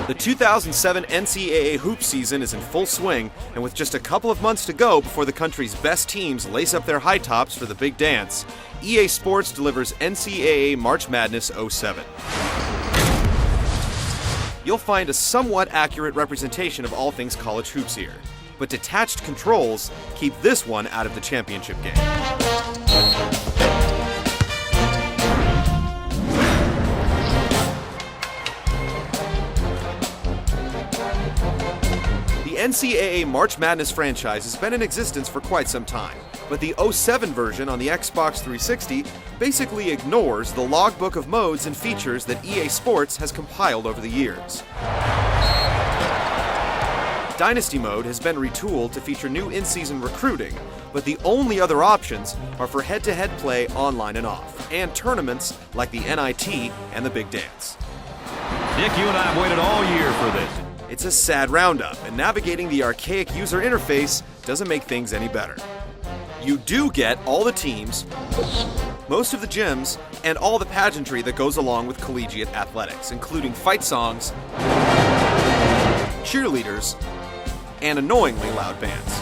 The 2007 NCAA hoop season is in full swing, and with just a couple of months to go before the country's best teams lace up their high tops for the big dance, EA Sports delivers NCAA March Madness 07. You'll find a somewhat accurate representation of all things college hoops here, but detached controls keep this one out of the championship game. The NCAA March Madness franchise has been in existence for quite some time, but the 07 version on the Xbox 360 basically ignores the logbook of modes and features that EA Sports has compiled over the years. Dynasty mode has been retooled to feature new in-season recruiting, but the only other options are for head-to-head play online and off, and tournaments like the NIT and the Big Dance. Nick, you and I have waited all year for this. It's a sad roundup, and navigating the archaic user interface doesn't make things any better. You do get all the teams, most of the gyms, and all the pageantry that goes along with collegiate athletics, including fight songs, cheerleaders, and annoyingly loud bands.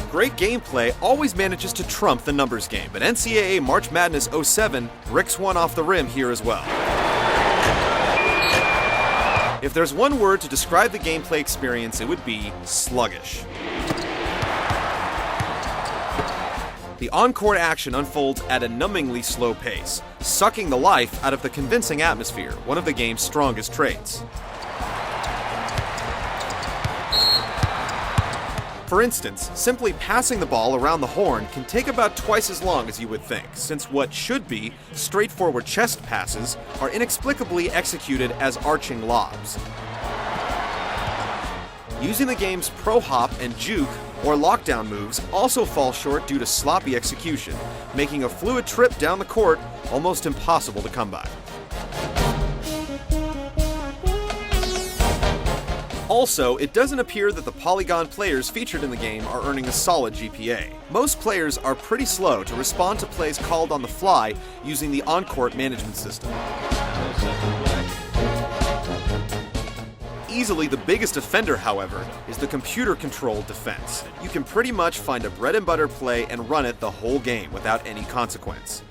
Great gameplay always manages to trump the numbers game, but NCAA March Madness 07 bricks one off the rim here as well. If there's one word to describe the gameplay experience, it would be sluggish. The on-court action unfolds at a numbingly slow pace, sucking the life out of the convincing atmosphere, one of the game's strongest traits. For instance, simply passing the ball around the horn can take about twice as long as you would think, since what should be straightforward chest passes are inexplicably executed as arching lobs. Using the game's pro hop and juke or lockdown moves also fall short due to sloppy execution, making a fluid trip down the court almost impossible to come by. Also, it doesn't appear that the polygon players featured in the game are earning a solid GPA. Most players are pretty slow to respond to plays called on the fly using the on-court management system. Easily the biggest offender, however, is the computer-controlled defense. You can pretty much find a bread-and-butter play and run it the whole game without any consequence.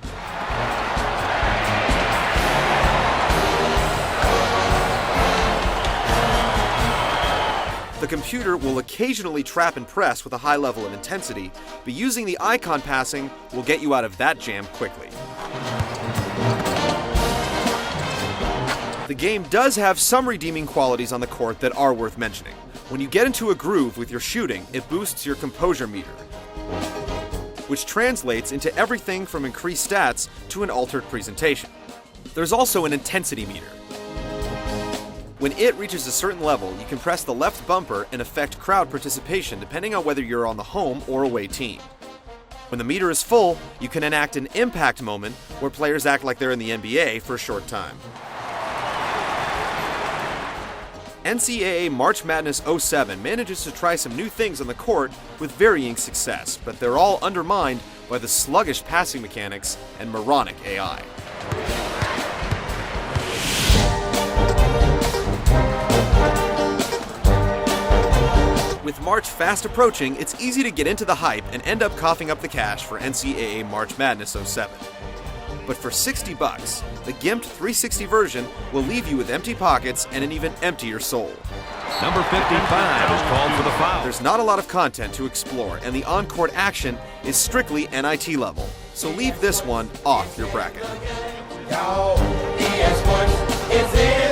The computer will occasionally trap and press with a high level of intensity, but using the icon passing will get you out of that jam quickly. The game does have some redeeming qualities on the court that are worth mentioning. When you get into a groove with your shooting, it boosts your composure meter, which translates into everything from increased stats to an altered presentation. There's also an intensity meter. When it reaches a certain level, you can press the left bumper and affect crowd participation depending on whether you're on the home or away team. When the meter is full, you can enact an impact moment where players act like they're in the NBA for a short time. NCAA March Madness 07 manages to try some new things on the court with varying success, but they're all undermined by the sluggish passing mechanics and moronic AI. With March fast approaching, it's easy to get into the hype and end up coughing up the cash for NCAA March Madness 07. But for $60, the gimped 360 version will leave you with empty pockets and an even emptier soul. Number 55 is called for the foul. There's not a lot of content to explore, and the on-court action is strictly NIT level, so leave this one off your bracket. Yo, EA Sports is in.